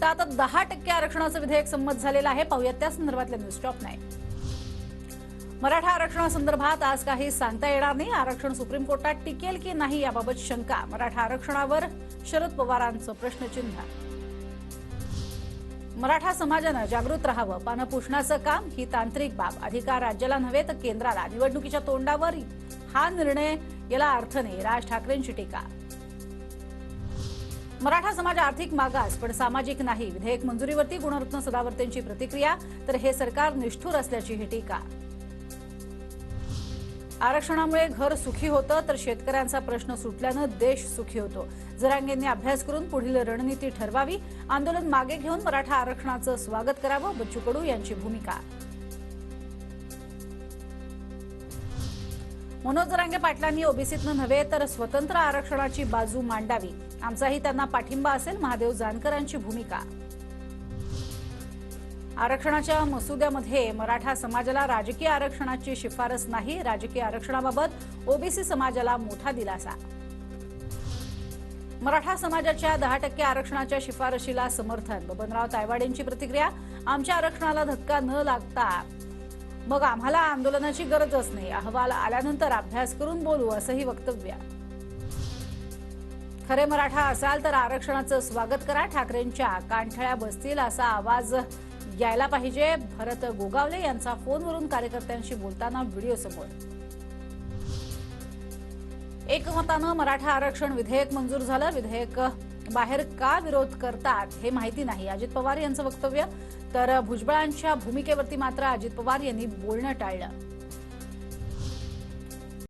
तर आता 10% आरक्षणाचं विधेयक संमत झालेलं आहे. पाहूयात त्या संदर्भातल्या न्यूज टॉप 9. मराठा आरक्षणासंदर्भात आज काही सांगता येणार नाही. आरक्षण सुप्रीम कोर्टात टिकेल की नाही याबाबत शंका. मराठा आरक्षणावर शरद पवारांचं प्रश्नचिन्ह. मराठा समाजानं जागृत राहावं. पानं पुसण्याचं काम ही तांत्रिक बाब. अधिकार राज्याला नव्हे तर केंद्राला. निवडणुकीच्या तोंडावर हा निर्णय, याला अर्थ नाही. राज ठाकरेंची टीका. मराठा समाज आर्थिक मागास पण सामाजिक नाही. विधेयक मंजुरीवरती गुणरत्न सदावर्तेंची प्रतिक्रिया. तर हे सरकार निष्ठुर असल्याची ही टीका. आरक्षणामुळे घर सुखी होतं तर शेतकऱ्यांचा प्रश्न सुटल्यानं देश सुखी होतो. जरांगेंनी अभ्यास करून पुढील रणनीती ठरवावी. आंदोलन मागे घेऊन मराठा आरक्षणाचं स्वागत करावं. बच्चू कडू यांची भूमिका. मनोज जरांगे पाटलांनी ओबीसीतनं नव्हे तर स्वतंत्र आरक्षणाची बाजू मांडावी. आमचाही त्यांना पाठिंबा असेल. महादेव जानकरांची भूमिका. आरक्षणाच्या मसुद्यामध्ये मराठा समाजाला राजकीय आरक्षणाची शिफारस नाही. राजकीय आरक्षणाबाबत ओबीसी समाजाला मोठा दिलासा. मराठा समाजाच्या 10% आरक्षणाच्या शिफारशीला समर्थन. बबनराव तायवाडेंची प्रतिक्रिया. आमच्या आरक्षणाला धक्का न लागता मग आम्हाला आंदोलनाची गरजच नाही. अहवाल आल्यानंतर अभ्यास करून बोलू, असंही वक्तव्य. खरे मराठा असाल तर आरक्षणाचं स्वागत करा. ठाकरेंच्या कानठळ्या बसतील असा आवाज यायला पाहिजे. भरत गोगावले यांचा फोनवरून कार्यकर्त्यांशी बोलताना व्हिडिओ समोर. एकमतानं मराठा आरक्षण विधेयक मंजूर झालं. विधेयक बाहेर का विरोध करतात हे माहिती नाही. अजित पवार यांचं वक्तव्य. तर भुजबळांच्या भूमिकेवरती मात्र अजित पवार यांनी बोलणं टाळलं.